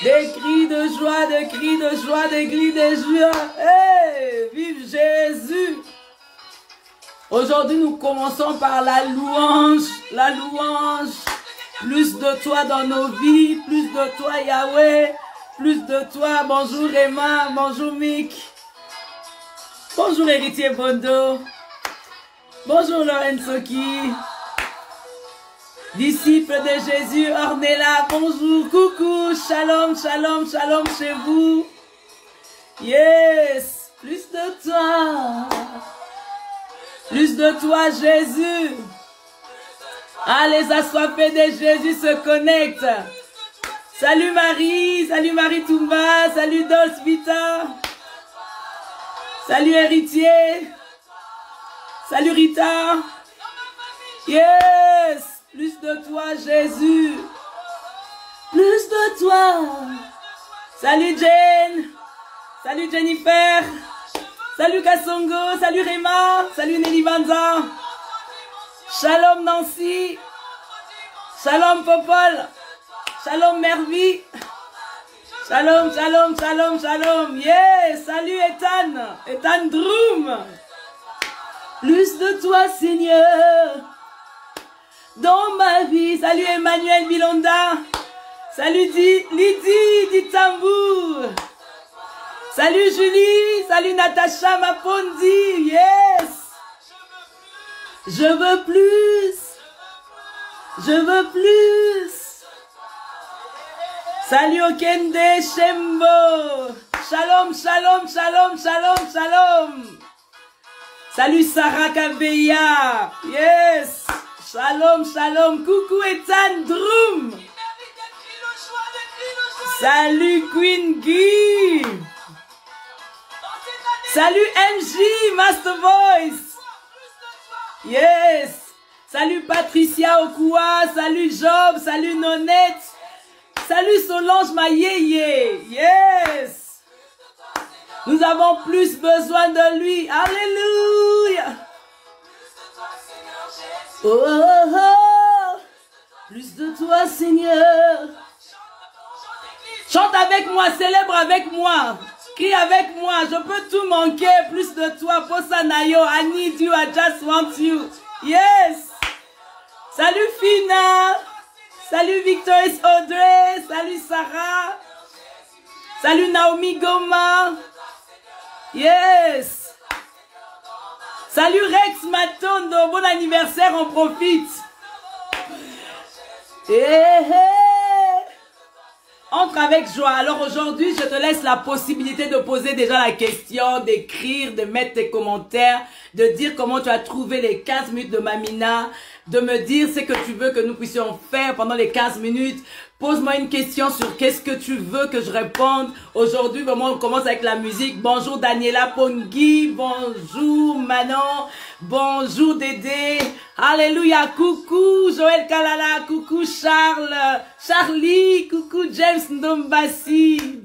Des cris de joie, des cris de joie, des cris de joie. Hey, vive Jésus. Aujourd'hui, nous commençons par la louange. La louange. Plus de toi dans nos vies. Plus de toi, Yahweh. Plus de toi. Bonjour, Emma. Bonjour, Mick. Bonjour, Héritier Bondo. Bonjour, Lorenzo Ki. Disciple de Jésus, Ornella, bonjour, coucou, shalom, shalom, shalom chez vous. Yes, plus de toi. Plus de toi, Jésus. Ah, les assoiffés de Jésus se connectent. Salut Marie Toumba, salut Dolce Vita. Salut Héritier. Salut Rita. Yes. Plus de toi, Jésus. Plus de toi. Salut Jane. Salut Jennifer. Salut Kassongo. Salut Rema. Salut Nelly Banza. Shalom Nancy. Shalom Popol. Shalom Mervi. Shalom, shalom, shalom, shalom. Yeah. Salut Ethan. Ethan Droom. Plus de toi, Seigneur. Dans ma vie. Salut Emmanuel Bilonda. Salut Lydie Ditambour. Salut Julie. Salut Natacha Mapondi. Yes. Je veux plus. Je veux plus. Salut Okende Shembo. Shalom, shalom, shalom, shalom, shalom. Salut Sarah Kabeya. Yes. Shalom, shalom. Coucou Ethan Droom. Salut Queen Guy. Salut MJ, Master Voice. Yes. Salut Patricia Okua. Salut Job. Salut Nonette. Salut Solange Mayeye. Yes. Nous avons plus besoin de lui. Alléluia. Oh, oh, oh, plus de toi, Seigneur. Chante avec moi, célèbre avec moi, crie avec moi. Je peux tout manquer, plus de toi. Posanayo, I need you, I just want you. Yes. Salut Fina. Salut Victorious Audrey. Salut Sarah. Salut Naomi Goma. Yes. Salut Rex Matondo, bon anniversaire, on profite. Entre avec joie. Alors aujourd'hui, je te laisse la possibilité de poser déjà la question, d'écrire, de mettre tes commentaires, de dire comment tu as trouvé les 15 minutes de Mamina, de me dire ce que tu veux que nous puissions faire pendant les 15 minutes. Pose-moi une question sur qu'est-ce que tu veux que je réponde. Aujourd'hui, vraiment, on commence avec la musique. Bonjour Daniela Pongui. Bonjour Manon. Bonjour Dédé. Alléluia. Coucou Joël Kalala. Coucou Charles. Charlie. Coucou James Ndombassi.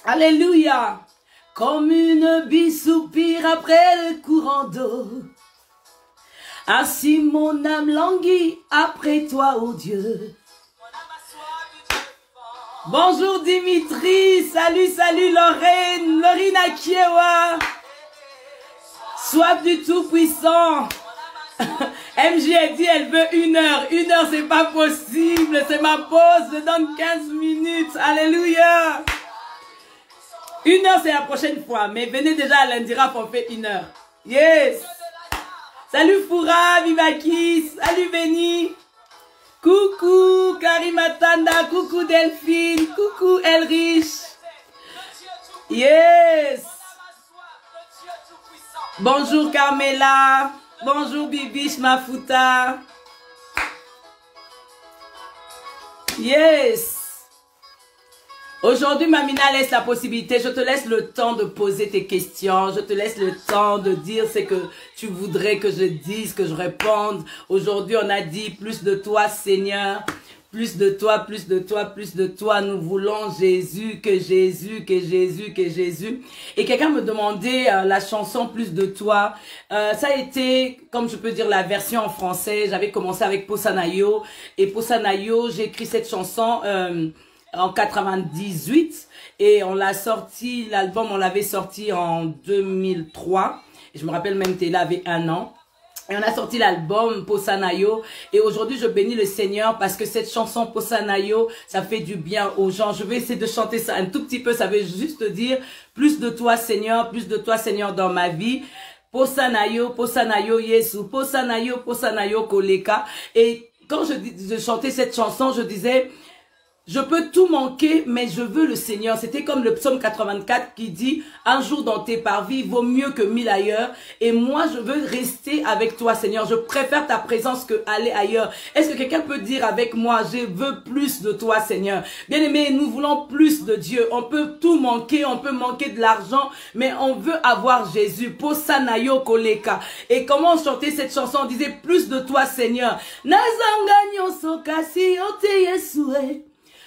Alléluia. Comme une bille soupire après le courant d'eau. Ainsi mon âme languit après toi, ô Dieu. Bonjour Dimitri, salut, salut Lorraine, Lorina Kiewa. Soif du Tout-Puissant. MJ a dit elle veut 1 heure. 1 heure c'est pas possible, c'est ma pause, je donne 15 minutes. Alléluia. 1 heure c'est la prochaine fois, mais venez déjà à l'Indira pour faire 1 heure. Yes. Salut Foura, Vivaki, salut Benny. Coucou Karimatanda, coucou Delphine, coucou Elrich. Yes. Bonjour Carmela, bonjour Bibiche Mafuta. Yes. Aujourd'hui, Mamina laisse la possibilité, je te laisse le temps de poser tes questions, je te laisse le temps de dire ce que tu voudrais que je dise, que je réponde. Aujourd'hui, on a dit plus de toi, Seigneur, Plus de toi, plus de toi, plus de toi. Nous voulons Jésus, que Jésus, que Jésus, que Jésus. Et quelqu'un me demandait la chanson Plus de toi. Ça a été, comme je peux dire, la version en français. J'avais commencé avec Posanayo. Et Posanayo, j'ai écrit cette chanson en 98. Et on l'a sorti, l'album, on l'avait sorti en 2003. Et je me rappelle même, Téla avait 1 an. Et on a sorti l'album Posanayo. Et aujourd'hui, je bénis le Seigneur parce que cette chanson Posanayo, ça fait du bien aux gens. Je vais essayer de chanter ça un tout petit peu. Ça veut juste dire plus de toi, Seigneur dans ma vie. Posanayo, Posanayo, Yesu, Posanayo, Posanayo, Koleka. Et quand je chantais cette chanson, je disais... Je peux tout manquer, mais je veux le Seigneur. C'était comme le psaume 84 qui dit, un jour dans tes parvis vaut mieux que 1000 ailleurs. Et moi, je veux rester avec toi, Seigneur. Je préfère ta présence que aller ailleurs. Est-ce que quelqu'un peut dire avec moi, je veux plus de toi, Seigneur? Bien-aimés, nous voulons plus de Dieu. On peut tout manquer, on peut manquer de l'argent, mais on veut avoir Jésus. Posanayo koleka. Et comment on chantait cette chanson? On disait, plus de toi, Seigneur. Nazanganyo sokasi ote Yesue.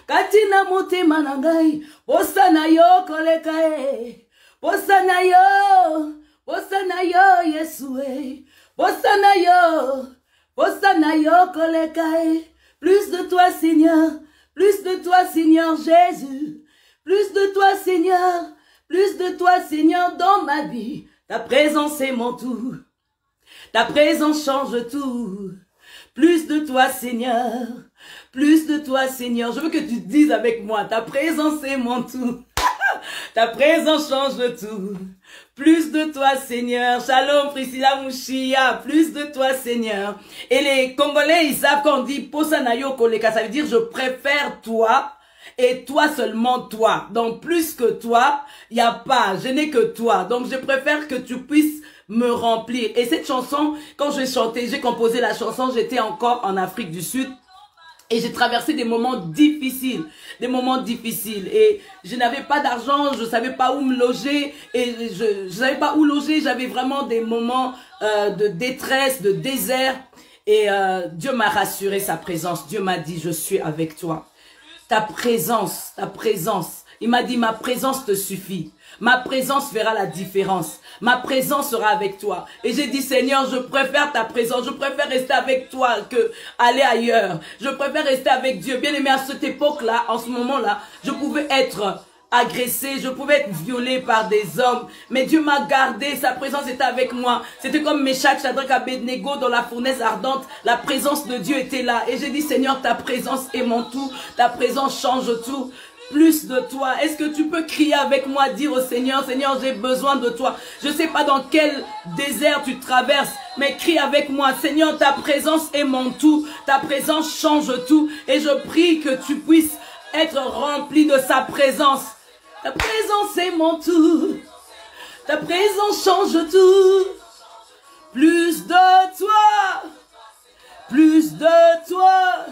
Katina motema na ngai, posanayo koleka e, posanayo Yesue, posanayo koleka e. Plus de toi Seigneur Jésus, plus de toi Seigneur dans ma vie. Ta présence est mon tout, ta présence change tout. Plus de toi Seigneur. Plus de toi, Seigneur. Je veux que tu dises avec moi, ta présence est mon tout. Ta présence change tout. Plus de toi, Seigneur. Shalom, Priscilla Mouchia. Plus de toi, Seigneur. Et les Congolais, ils savent qu'on dit Posanayo Koleka. Ça veut dire je préfère toi et toi seulement toi. Donc plus que toi, il n'y a pas. Je n'ai que toi. Donc je préfère que tu puisses me remplir. Et cette chanson, quand j'ai chanté, j'ai composé la chanson, j'étais encore en Afrique du Sud. Et j'ai traversé des moments difficiles. Et je n'avais pas d'argent, je savais pas où me loger. Et je savais pas où loger, j'avais vraiment des moments de détresse, de désert. Et Dieu m'a rassuré sa présence. Dieu m'a dit, je suis avec toi. Ta présence. Il m'a dit, ma présence te suffit. Ma présence fera la différence. Ma présence sera avec toi. Et j'ai dit, Seigneur, je préfère ta présence. Je préfère rester avec toi que aller ailleurs. Je préfère rester avec Dieu. Bien aimé, à cette époque-là, en ce moment-là, je pouvais être agressée, je pouvais être violée par des hommes. Mais Dieu m'a gardé, sa présence était avec moi. C'était comme Meshach, Shadrach, Abednego dans la fournaise ardente. La présence de Dieu était là. Et j'ai dit, Seigneur, ta présence est mon tout. Ta présence change tout. Plus de toi. Est-ce que tu peux crier avec moi, dire au Seigneur, Seigneur, j'ai besoin de toi. Je ne sais pas dans quel désert tu traverses, mais crie avec moi, Seigneur, ta présence est mon tout. Ta présence change tout. Et je prie que tu puisses être rempli de sa présence. Ta présence est mon tout. Ta présence change tout. Plus de toi. Plus de toi.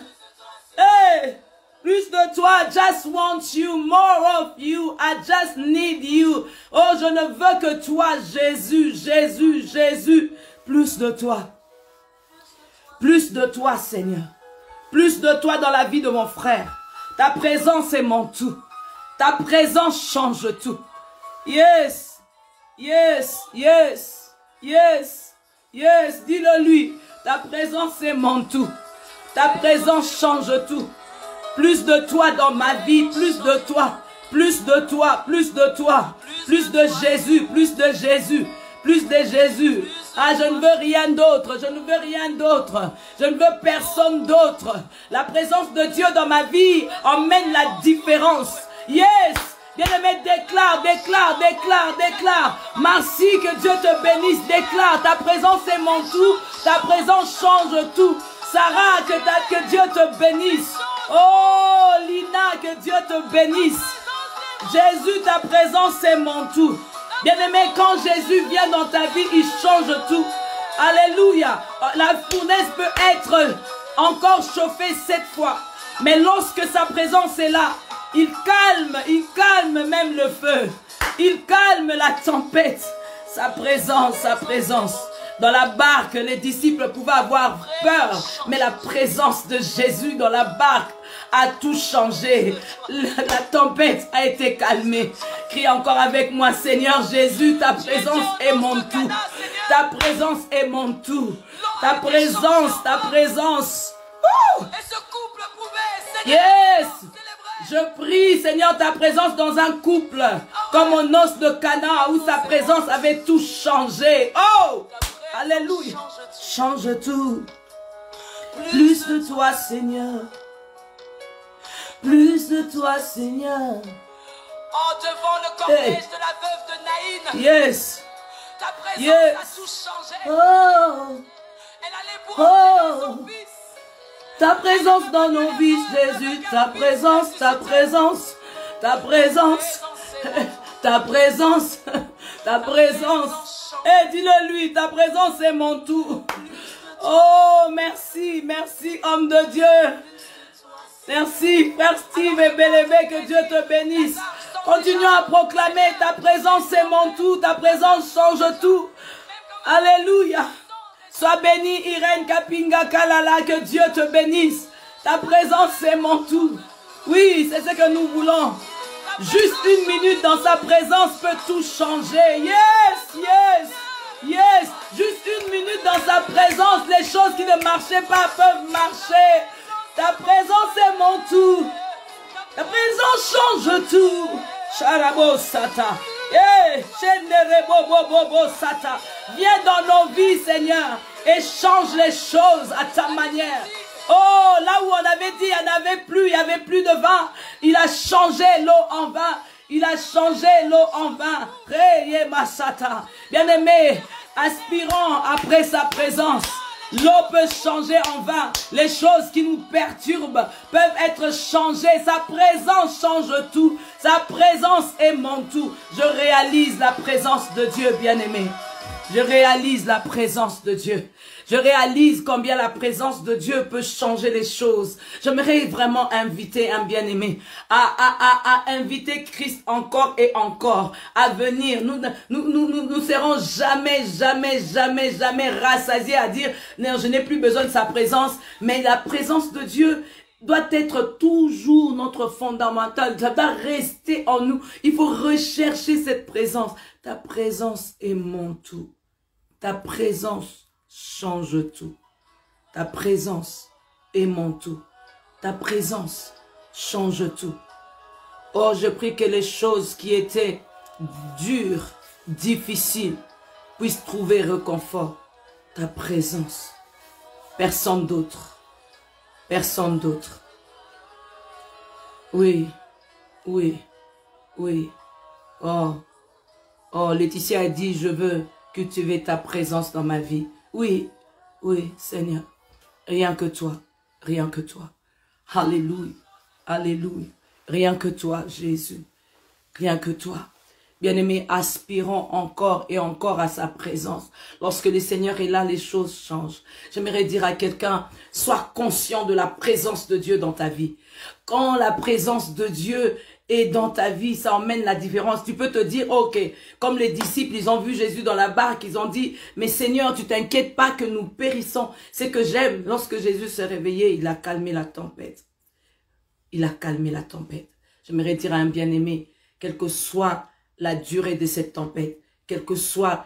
Hey! Plus de toi, I just want you, more of you, I just need you. Oh, je ne veux que toi, Jésus, Jésus, Jésus. Plus de toi. Plus de toi, Seigneur. Plus de toi dans la vie de mon frère. Ta présence est mon tout. Ta présence change tout. Yes, yes, yes, yes, yes. Dis-le lui. Ta présence est mon tout. Ta présence change tout. Plus de toi dans ma vie, plus de toi, plus de toi, plus de toi, plus de Jésus, plus de Jésus, plus de Jésus. Ah, je ne veux rien d'autre, je ne veux rien d'autre, je ne veux personne d'autre. La présence de Dieu dans ma vie emmène la différence. Yes! Bien-aimé, déclare, déclare, déclare, déclare. Merci, que Dieu te bénisse, déclare. Ta présence est mon tout, ta présence change tout. Sarah, que Dieu te bénisse. Oh, Lina, que Dieu te bénisse. Jésus, ta présence est mon tout. Bien-aimé, quand Jésus vient dans ta vie, il change tout. Alléluia. La fournaise peut être encore chauffée 7 fois. Mais lorsque sa présence est là, il calme même le feu. Il calme la tempête. Sa présence, Dans la barque, les disciples pouvaient avoir peur, mais la présence de Jésus dans la barque a tout changé. La tempête a été calmée. Crie encore avec moi, Seigneur Jésus, ta présence est mon tout. Ta présence est mon tout. Ta présence, ta présence. Yes! Je prie, Seigneur, ta présence dans un couple, comme au noces de Cana, où sa présence avait tout changé. Oh! Alléluia! Change tout. Plus de toi, Seigneur. Plus de toi, Seigneur. Oh, devant le cortège de la veuve de Naïn. Yes. Ta présence a tout changé. Oh. Elle allait pour entrer dans son fils. Ta présence dans nos vies, Jésus. Ta présence, ta présence. Ta présence. Ta présence. Ta présence. Et dis-le lui, ta présence est mon tout. Oh, merci, merci, homme de Dieu. Merci, Frère Steve et Bélébé, que Dieu te bénisse. Continuons à proclamer, ta présence est mon tout, ta présence change tout. Alléluia. Sois béni, Irène Kapinga Kalala, que Dieu te bénisse. Ta présence est mon tout. Oui, c'est ce que nous voulons. Juste une minute dans sa présence peut tout changer. Yes, yes, yes. Juste une minute dans sa présence, les choses qui ne marchaient pas peuvent marcher. Ta présence est mon tout. Ta présence change tout. Charabo Sata. Sata. Viens dans nos vies, Seigneur, et change les choses à ta manière. Oh, là où on avait dit, il n'y avait plus de vin. Il a changé l'eau en vin. Il a changé l'eau en vin. Bien-aimé, aspirons après sa présence. L'eau peut changer en vin. Les choses qui nous perturbent peuvent être changées. Sa présence change tout. Sa présence est mon tout. Je réalise la présence de Dieu, bien-aimé. Je réalise la présence de Dieu. Je réalise combien la présence de Dieu peut changer les choses. J'aimerais vraiment inviter un bien-aimé à inviter Christ encore et encore à venir. Nous serons jamais rassasiés à dire non, je n'ai plus besoin de sa présence. Mais la présence de Dieu doit être toujours notre fondamental. Ça doit rester en nous. Il faut rechercher cette présence. Ta présence est mon tout. Ta présence change tout. Ta présence est mon tout. Ta présence change tout. Oh, je prie que les choses qui étaient dures, difficiles, puissent trouver réconfort. Ta présence. Personne d'autre. Personne d'autre. Oui, oui, oui. Oh, oh, Laetitia a dit, je veux cultiver ta présence dans ma vie. Oui, oui, Seigneur. Rien que toi. Rien que toi. Alléluia. Alléluia. Rien que toi, Jésus. Rien que toi. Bien-aimés, aspirons encore et encore à sa présence. Lorsque le Seigneur est là, les choses changent. J'aimerais dire à quelqu'un, sois conscient de la présence de Dieu dans ta vie. Quand la présence de Dieu est dans ta vie, ça emmène la différence. Tu peux te dire, ok, comme les disciples, ils ont vu Jésus dans la barque, ils ont dit, mais Seigneur, tu t'inquiètes pas que nous périssons. C'est que j'aime, lorsque Jésus s'est réveillé, il a calmé la tempête. Il a calmé la tempête. J'aimerais dire à un bien-aimé, quelle que soit la durée de cette tempête, quel que soit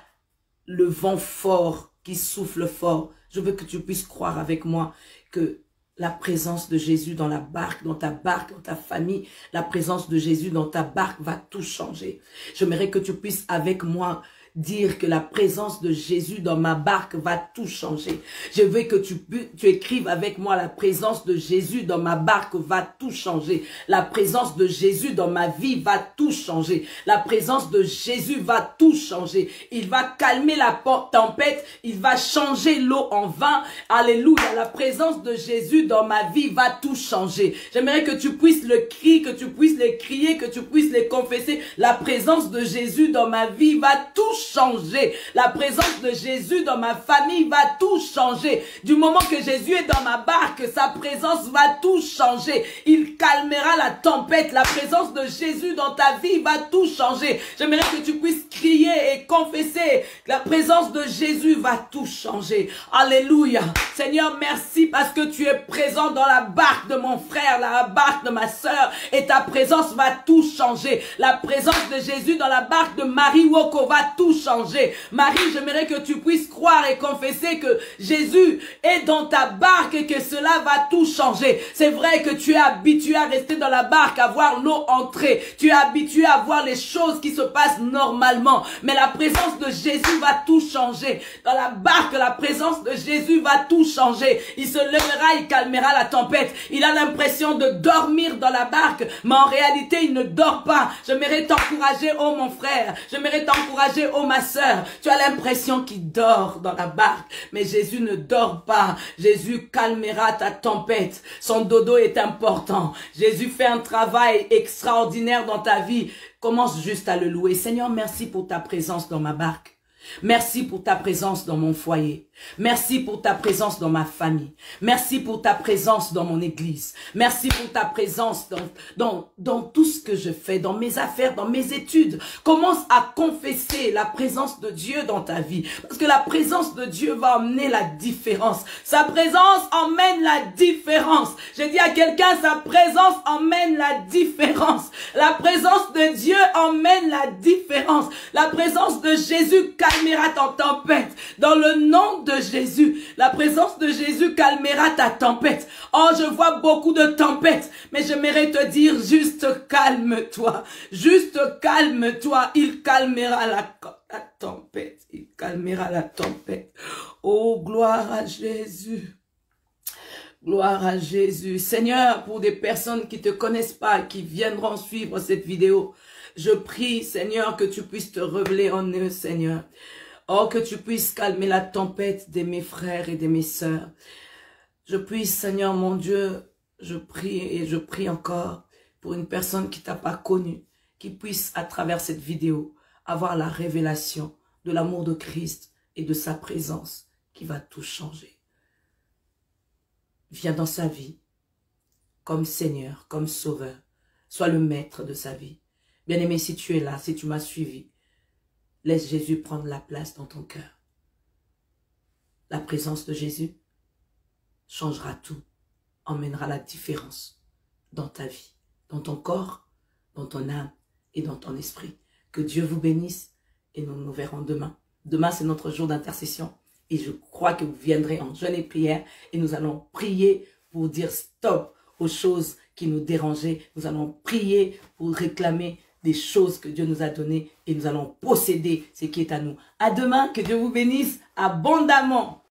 le vent fort qui souffle fort, je veux que tu puisses croire avec moi que la présence de Jésus dans la barque, dans ta barque, dans ta famille, la présence de Jésus dans ta barque va tout changer. J'aimerais que tu puisses avec moi dire que la présence de Jésus dans ma barque va tout changer. Je veux que tu écrives avec moi, la présence de Jésus dans ma barque va tout changer. La présence de Jésus dans ma vie va tout changer. La présence de Jésus va tout changer. Il va calmer la tempête. Il va changer l'eau en vin. Alléluia. La présence de Jésus dans ma vie va tout changer. J'aimerais que tu puisses le crier, que tu puisses le crier, que tu puisses le confesser. La présence de Jésus dans ma vie va tout changer. La présence de Jésus dans ma famille va tout changer. Du moment que Jésus est dans ma barque, sa présence va tout changer. Il calmera la tempête. La présence de Jésus dans ta vie va tout changer. J'aimerais que tu puisses crier et confesser. La présence de Jésus va tout changer. Alléluia. Seigneur, merci parce que tu es présent dans la barque de mon frère, la barque de ma soeur, et ta présence va tout changer. La présence de Jésus dans la barque de Marie Woko va tout changer. Marie, j'aimerais que tu puisses croire et confesser que Jésus est dans ta barque et que cela va tout changer. C'est vrai que tu es habitué à rester dans la barque, à voir l'eau entrer. Tu es habitué à voir les choses qui se passent normalement. Mais la présence de Jésus va tout changer. Dans la barque, la présence de Jésus va tout changer. Il se lèvera, il calmera la tempête. Il a l'impression de dormir dans la barque, mais en réalité, il ne dort pas. J'aimerais t'encourager, oh mon frère. J'aimerais t'encourager, oh ma sœur. Tu as l'impression qu'il dort dans la barque, mais Jésus ne dort pas. Jésus calmera ta tempête. Son dodo est important. Jésus fait un travail extraordinaire dans ta vie. Commence juste à le louer. Seigneur, merci pour ta présence dans ma barque. Merci pour ta présence dans mon foyer. Merci pour ta présence dans ma famille. Merci pour ta présence dans mon église. Merci pour ta présence dans tout ce que je fais, dans mes affaires, dans mes études. Commence à confesser la présence de Dieu dans ta vie. Parce que la présence de Dieu va emmener la différence. Sa présence emmène la différence. Je dis à quelqu'un, sa présence emmène la différence. La présence de Dieu emmène la différence. La présence de Jésus calmera ta tempête. Dans le nom de Jésus, la présence de Jésus calmera ta tempête. Oh, je vois beaucoup de tempêtes, mais j'aimerais te dire juste calme-toi. Juste calme-toi. Il calmera la tempête. Il calmera la tempête. Oh, gloire à Jésus. Gloire à Jésus. Seigneur, pour des personnes qui ne te connaissent pas, qui viendront suivre cette vidéo, je prie, Seigneur, que tu puisses te révéler en eux, Seigneur. Oh, que tu puisses calmer la tempête de mes frères et de mes sœurs. Je prie, Seigneur, mon Dieu, je prie et je prie encore pour une personne qui t'a pas connue, qui puisse, à travers cette vidéo, avoir la révélation de l'amour de Christ et de sa présence qui va tout changer. Viens dans sa vie, comme Seigneur, comme Sauveur. Sois le maître de sa vie. Bien-aimé, si tu es là, si tu m'as suivi, laisse Jésus prendre la place dans ton cœur. La présence de Jésus changera tout, emmènera la différence dans ta vie, dans ton corps, dans ton âme et dans ton esprit. Que Dieu vous bénisse et nous nous verrons demain. Demain, c'est notre jour d'intercession et je crois que vous viendrez en jeûne et prière et nous allons prier pour dire stop aux choses qui nous dérangeaient. Nous allons prier pour réclamer des choses que Dieu nous a données et nous allons posséder ce qui est à nous. À demain, que Dieu vous bénisse abondamment.